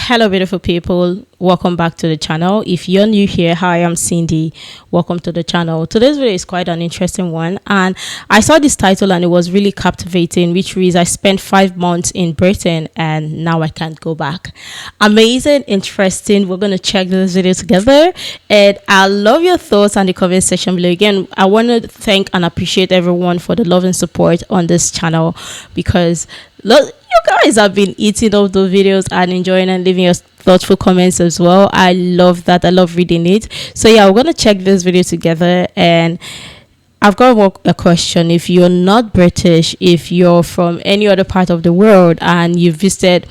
Hello, beautiful people. Welcome back to the channel. If you're new here, hi, I'm Cindy. Welcome to the channel. Today's video is quite an interesting one, and I saw this title and it was really captivating, which reads, I spent 5 months in Britain and now I can't go back. Amazing, interesting. We're going to check this video together, and I love your thoughts on the comment section below. Again, I want to thank and appreciate everyone for the love and support on this channel, because look, you guys have been eating up those videos and enjoying and leaving your thoughtful comments as well. I love that. I love reading it. So yeah, we're gonna check this video together, and I've got a question. If you're not British, if you're from any other part of the world and you visited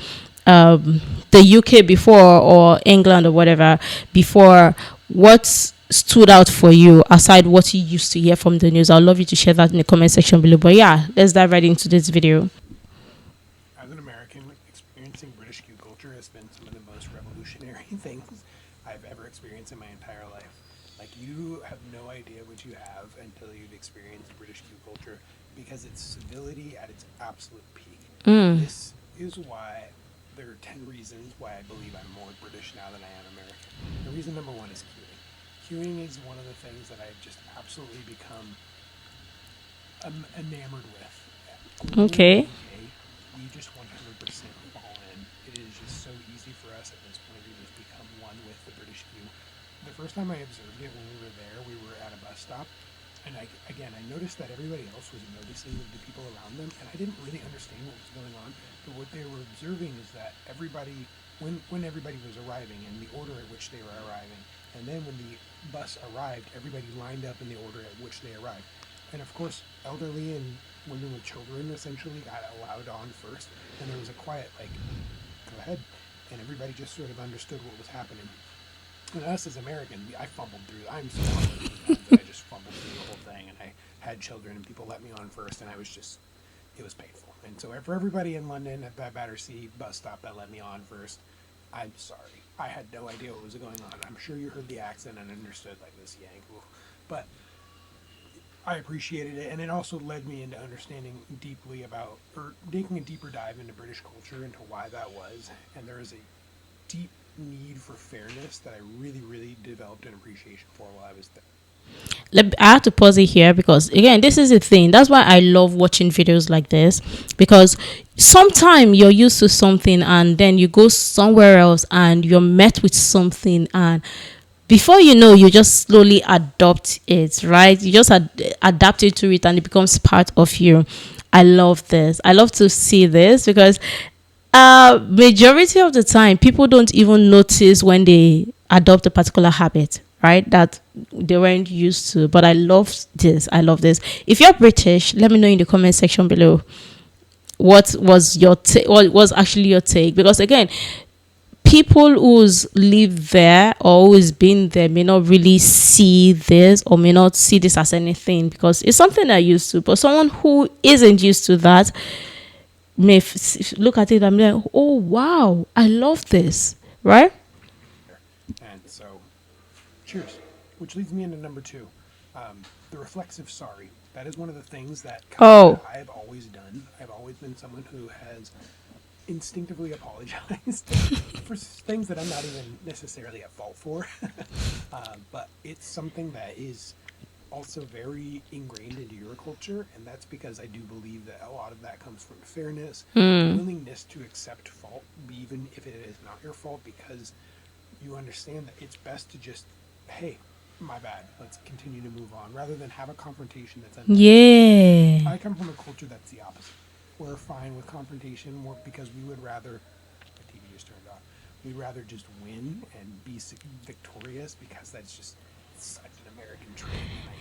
the UK before, or England or whatever before, what stood out for you aside what you used to hear from the news? I'd love you to share that in the comment section below. But yeah, let's dive right into this video. As an American, experiencing British Q culture has been some of the most revolutionary things I've ever experienced in my entire life. Like, you have no idea what you have until you've experienced British Q culture, because it's civility at its absolute peak. This is why there are 10 reasons why I believe I'm more British now than I am American. The reason number one is queuing. Queuing is one of the things that I've just absolutely become enamored with. Okay. We just 100% fall in. It is just so easy for us at this point to just become one with the British Q. The first time I observed it when we were there, we were at a bus stop, and I noticed that everybody else was noticing the people around them, and I didn't really understand what was going on. But what they were observing is that everybody, when everybody was arriving and the order at which they were arriving, and then when the bus arrived, everybody lined up in the order at which they arrived. And of course, elderly and women with children essentially got allowed on first, and there was a quiet, like, go ahead, and everybody just sort of understood what was happening. And us as Americans, I fumbled through. I'm so sorry that I just fumbled through the whole thing, and I had children, and people let me on first, and it was painful. And so for everybody in London at that Battersea bus stop that let me on first, I'm sorry. I had no idea what was going on. I'm sure you heard the accent and understood, like, this yank, but I appreciated it, and it also led me into understanding deeply about, or taking a deeper dive into British culture, into why that was. And there is a deep need for fairness that I really, really developed an appreciation for while I was there. I have to pause it here, because again, this is the thing. That's why I love watching videos like this, because sometimes you're used to something and then you go somewhere else and you're met with something, and before you know, you just slowly adopt it, right? You just adapt it to it, and it becomes part of you. I love this. I love to see this, because majority of the time people don't even notice when they adopt a particular habit, right, that they weren't used to. But I love this. If you're British, let me know in the comment section below what was your what was actually your take, because again, people who's live there or who's been there may not really see this, or may not see this as anything, because it's something they're used to. But someone who isn't used to that may look at it and be like, oh wow, I love this, right? And so, cheers. Which leads me into number two, the reflexive sorry. That is one of the things that I've always done. I've always been someone who has instinctively apologized for things that I'm not even necessarily at fault for. But it's something that is also very ingrained into your culture, and that's because I do believe that a lot of that comes from fairness, willingness to accept fault, even if it is not your fault, because you understand that it's best to just, hey, my bad, let's continue to move on, rather than have a confrontation that's unnecessary. I come from a culture that's the opposite. We're fine with confrontation because we would rather, the TV just turned off, we'd rather just win and be victorious, because that's just such an American trait. I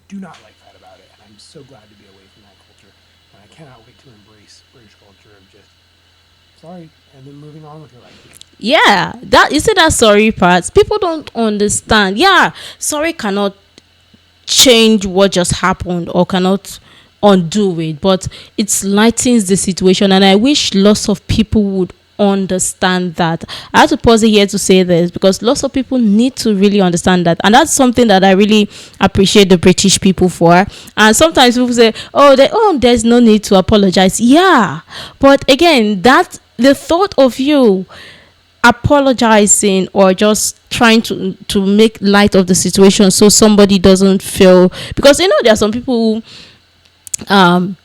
do not like that about it, and I'm so glad to be away from that culture, and I cannot wait to embrace British culture of just, sorry, and then moving on with your life. Yeah, that you see that sorry part, people don't understand. Yeah, sorry cannot change what just happened, or cannot undo it, but it lightens the situation, and I wish lots of people would understand that. I have to pause it here to say this, because lots of people need to really understand that, and that's something that I really appreciate the British people for. And sometimes people say, there's no need to apologize. Yeah, but again, that the thought of you apologizing or just trying to make light of the situation so somebody doesn't feel, because there are some people who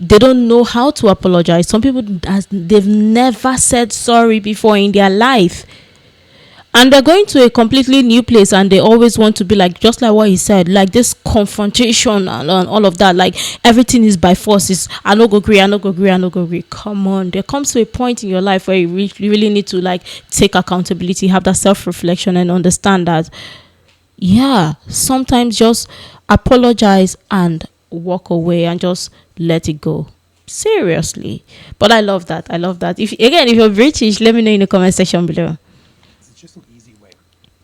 they don't know how to apologize. Some people they've never said sorry before in their life, and they're going to a completely new place and they always want to be like, just like what he said, like this confrontation and all of that, like everything is by force. Is I no go agree, I no go agree, I no go agree. Come on, there comes to a point in your life where you really need to like take accountability, have that self-reflection, and understand that, yeah, sometimes just apologize and walk away and just let it go. Seriously. But I love that. I love that. If you're British, let me know in the comment section below. It's just an easy way.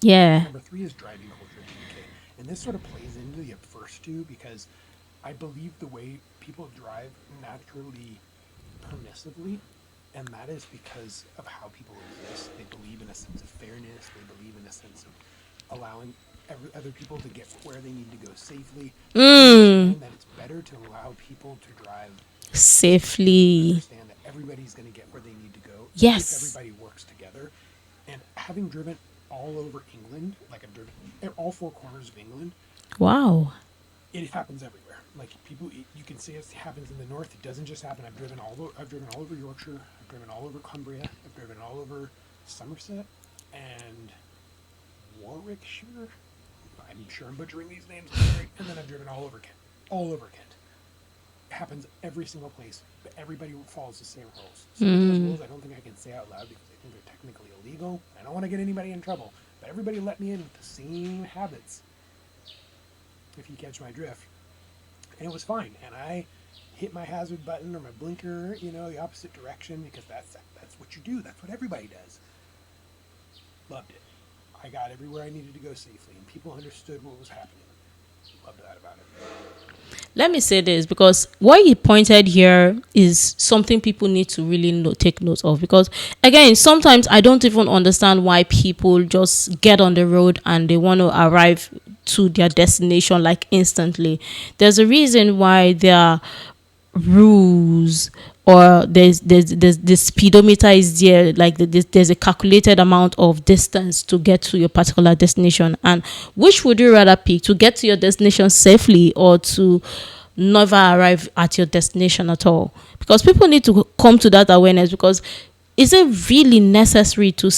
Yeah. Number 3 is driving culture in the UK. And this sort of plays into the first two because I believe the way people drive naturally permissively, and that is because of how people exist. They believe in a sense of fairness. They believe in a sense of allowing other people to get where they need to go safely. And that it's better to allow people to drive safely. Understand that everybody's going to get where they need to go. Yes. If everybody works together. And having driven all over England, like I've driven all 4 corners of England. Wow. It happens everywhere. Like people, you can see it happens in the north. It doesn't just happen. I've driven all over Yorkshire. I've driven all over Cumbria. I've driven all over Somerset and Warwickshire. I'm sure I'm butchering these names. And then I've driven all over Kent. All over Kent. It happens every single place, but everybody follows the same rules. Some of those rules I don't think I can say out loud because I think they're technically illegal. I don't want to get anybody in trouble, but everybody let me in with the same habits, if you catch my drift. And it was fine. And I hit my hazard button or my blinker, the opposite direction, because that's what you do. That's what everybody does. Loved it. I got everywhere I needed to go safely, and people understood what was happening. Loved that about it. Let me say this, because what he pointed here is something people need to really take note of, because again, sometimes I don't even understand why people just get on the road and they want to arrive to their destination like instantly. There's a reason why there are rules, or there's the speedometer is there, like there's a calculated amount of distance to get to your particular destination. And which would you rather pick, to get to your destination safely or to never arrive at your destination at all? Because people need to come to that awareness, because is it really necessary to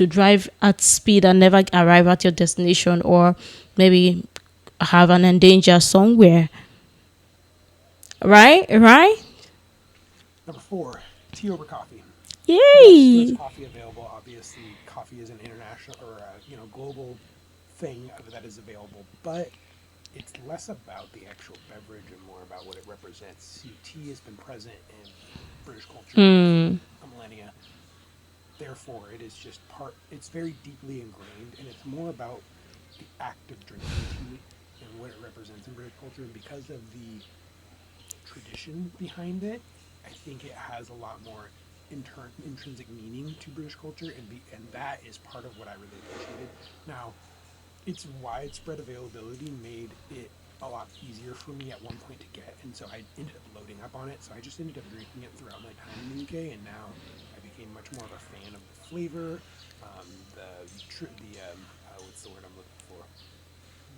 drive at speed and never arrive at your destination, or maybe have an endanger somewhere? Right? Number 4, tea over coffee. Yay! Yes, there's coffee available. Obviously, coffee is an international or global thing that is available, but it's less about the actual beverage and more about what it represents. Tea has been present in British culture for millennia. Therefore, it is just it's very deeply ingrained, and it's more about the act of drinking tea and what it represents in British culture. And because of the tradition behind it, I think it has a lot more intrinsic meaning to British culture, and that is part of what I really appreciated. Now, its widespread availability made it a lot easier for me at one point to get, and so I ended up loading up on it. So I just ended up drinking it throughout my time in the UK, and now I became much more of a fan of the flavor, what's the word I'm looking for?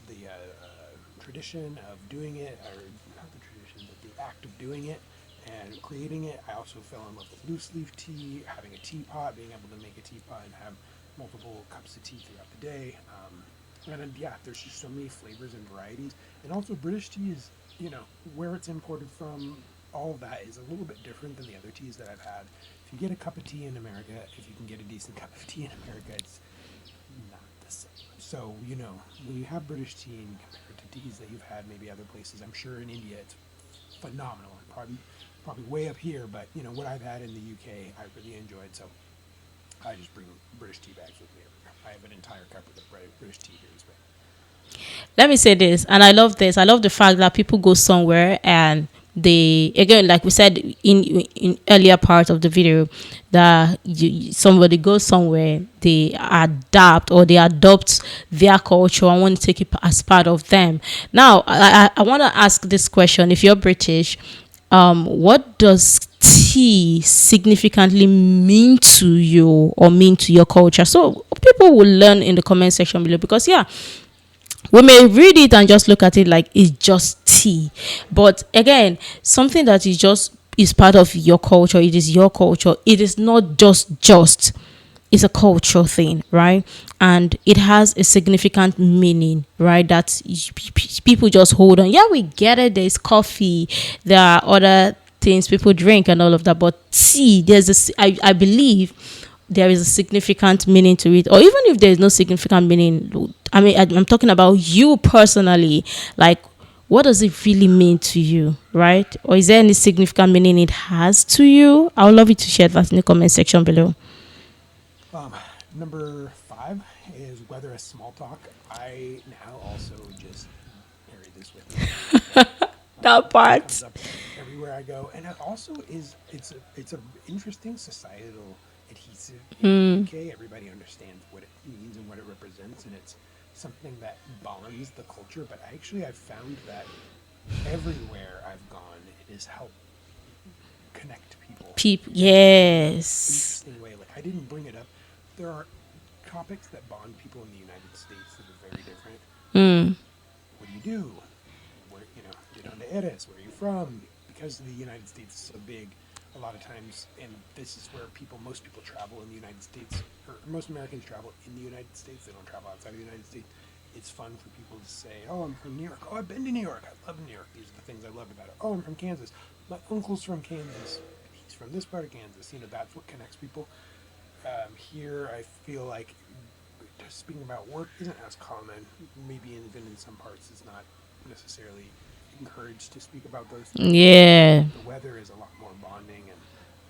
The tradition of doing it, or not the tradition, but the act of doing it and creating it. I also fell in love with loose leaf tea, having a teapot, being able to make a teapot and have multiple cups of tea throughout the day. And then, there's just so many flavors and varieties. And also British tea is, where it's imported from, all of that is a little bit different than the other teas that I've had. If you get a cup of tea in America, if you can get a decent cup of tea in America, it's not the same. So, when you have British tea and compare it to teas that you've had maybe other places, I'm sure in India it's phenomenal and probably way up here, but what I've had in the UK I really enjoyed, so I just bring British tea bags with me everywhere. I have an entire cupboard of British tea here in Spain. Let me say this, and I love this. I love the fact that people go somewhere and they, again, like we said in earlier part of the video, that somebody goes somewhere, they adapt or they adopt their culture and want to take it as part of them. Now, I want to ask this question: if you're British, what does tea significantly mean to you or mean to your culture? So people will learn in the comment section below, because yeah, we may read it and just look at it like it's just tea, but again, something that is just is part of your culture. It is your culture. It is not just it's a cultural thing, right? And it has a significant meaning, right? That people just hold on. Yeah, we get it. There's coffee, there are other things people drink and all of that, but tea, I believe there is a significant meaning to it. Or even if there is no significant meaning, I mean, I'm talking about you personally, like, what does it really mean to you, right? Or is there any significant meaning it has to you? I would love you to share that in the comment section below. Um, Number 5 is weather as small talk. I now also just carry this with me everywhere I go. That It part. comes up everywhere I go, and it also is it's a interesting societal adhesive in the UK. Everybody understands what it means and what it represents, and it's something that bonds the culture. But actually, I've found that everywhere I've gone, it has helped connect people People, in a very yes. interesting way. Like, I didn't bring it up. There are topics that bond people in the United States that are very different. Mm. What do you do? Where, de donde eres? Where are you from? Because the United States is so big, a lot of times, and this is where most people travel in the United States, or most Americans travel in the United States. They don't travel outside of the United States. It's fun for people to say, "Oh, I'm from New York. Oh, I've been to New York. I love New York. These are the things I love about it. Oh, I'm from Kansas. My uncle's from Kansas. He's from this part of Kansas." That's what connects people. Here, I feel like speaking about work isn't as common. Maybe even in some parts, it's not necessarily encouraged to speak about those things. Yeah. The weather is a lot more bonding,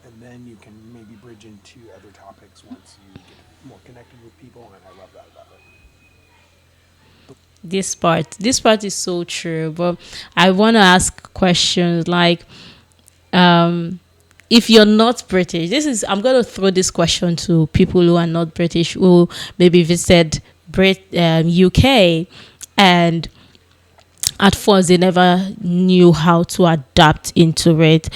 and then you can maybe bridge into other topics once you get more connected with people, and I love that about it. This part is so true, but I want to ask questions like, um if you're not British, I'm going to throw this question to people who are not British, who maybe visited UK, and at first they never knew how to adapt into it.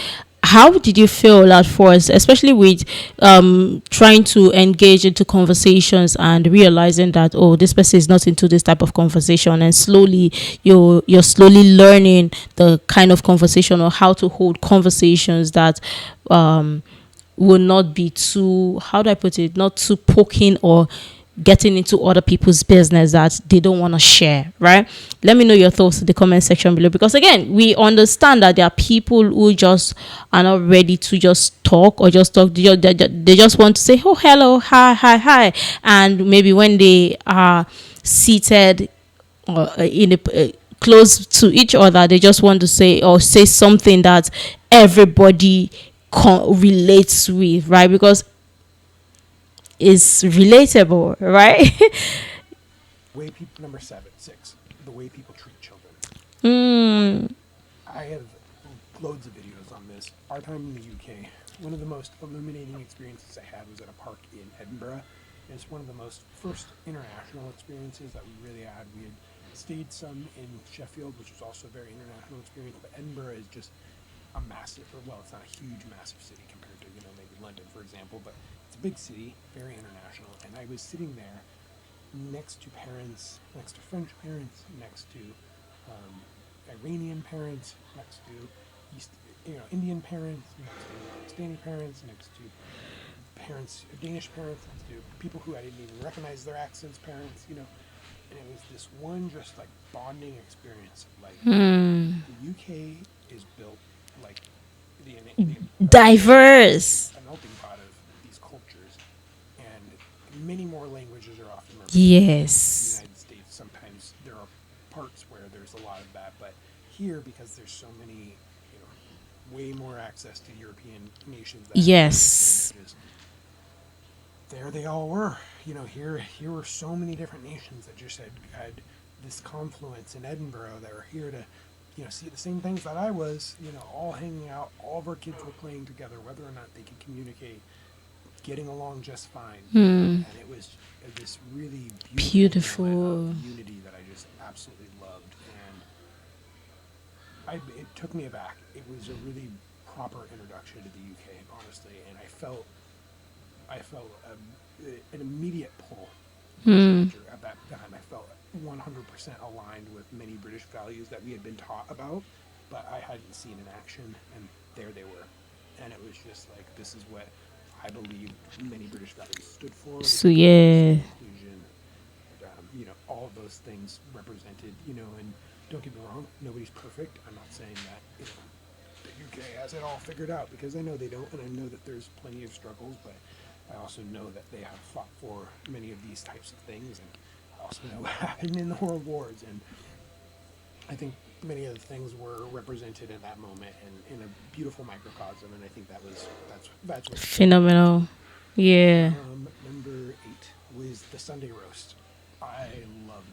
How did you feel at first, especially with trying to engage into conversations and realizing that, oh, this person is not into this type of conversation, and slowly you're slowly learning the kind of conversation, or how to hold conversations that um will not be too, how do I put it, not too poking or getting into other people's business that they don't want to share, right? Let me know your thoughts in the comment section below, because again, we understand that there are people who just are not ready to just talk, or just talk. They just want to say, oh, hello, hi, hi, hi. And maybe when they are seated in a close to each other, they just want to say something that everybody relates with, right? Because it's relatable, right? Number 6, the way people treat children. mm, I have loads of videos on this. Our time in the UK, one of the most illuminating experiences I had was at a park in Edinburgh. It's one of the most first international experiences that we really had. We had stayed some in Sheffield, which was also a very international experience, but Edinburgh is just a massive, or well, it's not a huge, massive city compared to, maybe London, for example, but it's a big city, very international. And I was sitting there next to parents, next to French parents, next to Iranian parents, next to Indian parents, next to Pakistani parents, next to Danish parents, next to people who I didn't even recognize their accents, parents, and it was this one just like bonding experience. Like, the UK is built like diverse. a melting pot of these cultures, and many more languages are often represented. In the Yes. United States, sometimes there are parts where there's a lot of that, but here, because there's so many, way more access to European nations that have Yes. languages, there they all were. Here were so many different nations that just had this confluence in Edinburgh that were here to, see the same things that I was, all hanging out. All of our kids were playing together, whether or not they could communicate, getting along just fine. And it was this really beautiful moment Beautiful. of unity that I just absolutely loved. And it took me aback. It was a really proper introduction to the UK, honestly, and I felt an immediate pull to this Hmm. culture at that time. I felt 100% aligned with many British values that we had been taught about, but I hadn't seen in action, and there they were. And it was just like, this is what I believed many British values stood for, which So is diversity, yeah. inclusion, all of those things represented, and don't get me wrong, nobody's perfect. I'm not saying that, the UK has it all figured out, because I know they don't, and I know that there's plenty of struggles, but I also know that they have fought for many of these types of things, and I also know what happened in the world wars, and I think many of the things were represented in that moment and in a beautiful microcosm, and I think that's what's so amazing. Phenomenal. Yeah. Number 8 was the Sunday roast. I love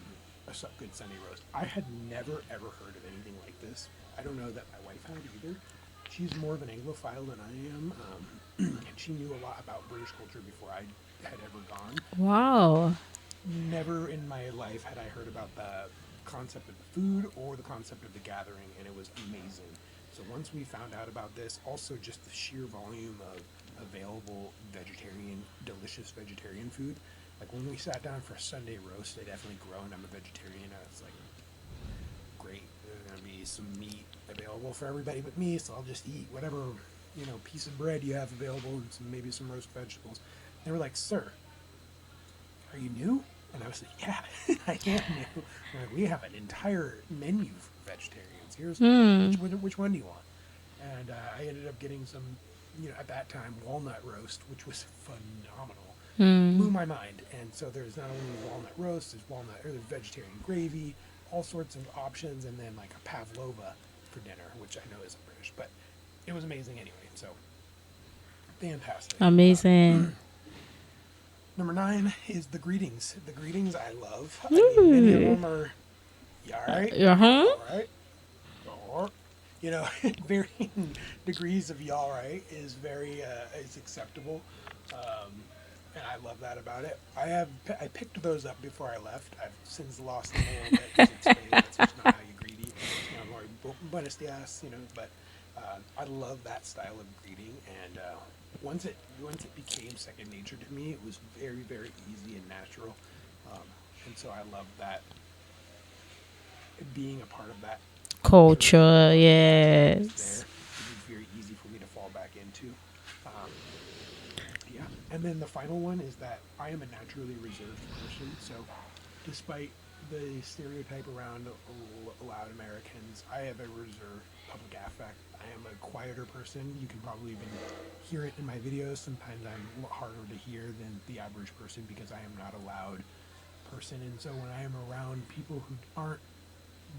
good Sunday roast. I had never ever heard of anything like this. I don't know that my wife had either. She's more of an Anglophile than I am, and she knew a lot about British culture before I had ever gone. Wow. Never in my life had I heard about the concept of the food or the concept of the gathering, and it was amazing. So once we found out about this, also just the sheer volume of available delicious vegetarian food. Like when we sat down for a Sunday roast, I definitely grown. I'm a vegetarian. I was like, great. There's gonna be some meat available for everybody but me, so I'll just eat whatever piece of bread you have available and maybe some roast vegetables. They were like, "Sir, are you new?" And I was like, "Yeah, I am new." Like, we have an entire menu for vegetarians. Here's Hmm. which one do you want? And I ended up getting some, at that time, walnut roast, which was phenomenal. Hmm. Blew my mind. And so there's not only walnut roast, there's vegetarian gravy, all sorts of options, and then like a pavlova for dinner, which I know isn't British, but it was amazing anyway. So fantastic. Amazing. Number 9 is the greetings. The greetings I love. I mean, many of Ooh. them are, "You all right? Uh-huh. All right?" Or, varying degrees of "you all right" is acceptable. Um, and I love that about it. I picked those up before I left. I've since lost them a little bit because in Spain that's just not how you greet. More buenos dias, but I love that style of greeting, and once it became second nature to me, it was very very easy and natural, um, and so I love that being a part of that culture, being a Culture. part of that that was there. Yes. It was very easy for me to fall back into. Um, yeah, and then the final one is that I am a naturally reserved person. So, despite the stereotype around loud Americans, I have a reserved public affect. I am a quieter person. You can probably even hear it in my videos. Sometimes I'm harder to hear than the average person because I am not a loud person. And so when I am around people who aren't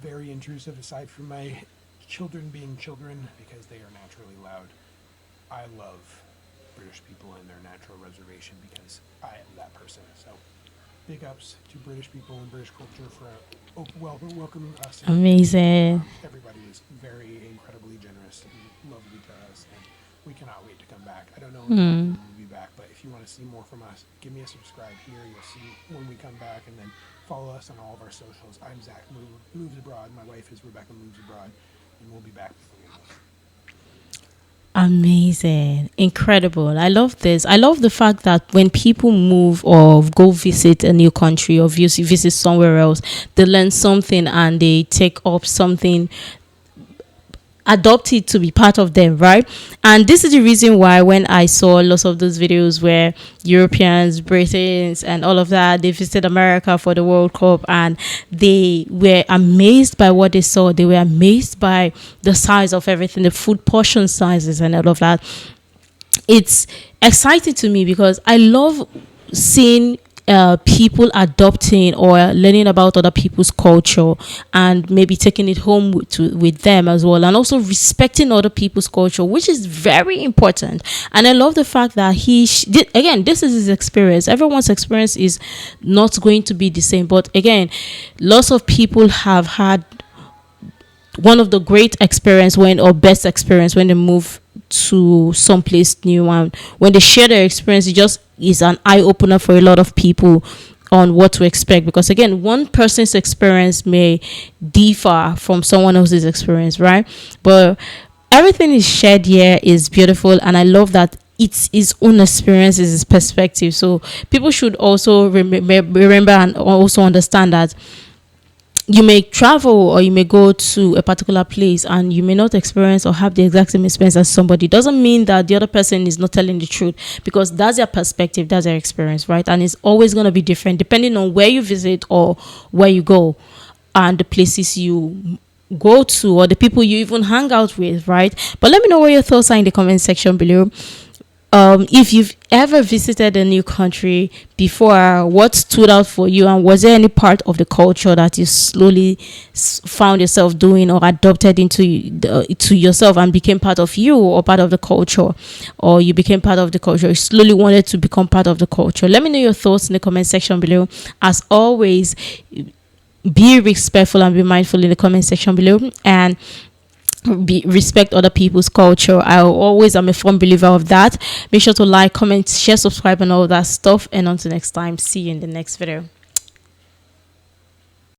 very intrusive, aside from my children being children because they are naturally loud, I love British people and their natural reservation because I am that person. So big ups to British people and British culture for welcoming us in. Amazing. Everybody is very incredibly generous and lovely to us, and we cannot wait to come back. I don't know exactly Hmm. when we'll be back, but if you want to see more from us, give me a subscribe here. You'll see when we come back, and then follow us on all of our socials. I'm Zach Moves Abroad. My wife is Rebecca Moves Abroad, and we'll be back before you know it. Amazing. Incredible. I love this. I love the fact that when people move or go visit a new country or visit somewhere else, they learn something and they take up something, adopt it to be part of them, right? And this is the reason why when I saw lots of those videos where Europeans, Britons, and all of that, they visited America for the World Cup and they were amazed by what they saw. They were amazed by the size of everything, the food portion sizes and all of that. It's exciting to me because I love seeing people adopting or learning about other people's culture and maybe taking it home with them as well, and also respecting other people's culture, which is very important. And I love the fact that again, this is his experience. Everyone's experience is not going to be the same, but again, lots of people have had one of the great experience when or best experience when they move to someplace new, and when they share their experience, it just is an eye opener for a lot of people on what to expect, because again, one person's experience may differ from someone else's experience, right? But Everything is shared here is beautiful, and I love that it's his own experiences, his perspective. So people should also remember and also understand that you may travel or you may go to a particular place and you may not experience or have the exact same experience as somebody. Doesn't mean that the other person is not telling the truth, because that's their perspective, that's their experience, right? And it's always going to be different depending on where you visit or where you go and the places you go to or the people you even hang out with, right? But let me know what your thoughts are in the comment section below. If you've ever visited a new country before, what stood out for you, and was there any part of the culture that you slowly found yourself doing or adopted into to yourself and became part of you, or part of the culture, or you became part of the culture, you slowly wanted to become part of the culture? Let me know your thoughts in the comment section below. As always, be respectful and be mindful in the comment section below, and respect other people's culture. I always am a firm believer of that. Make sure to like, comment, share, subscribe, and all that stuff. And until next time, see you in the next video.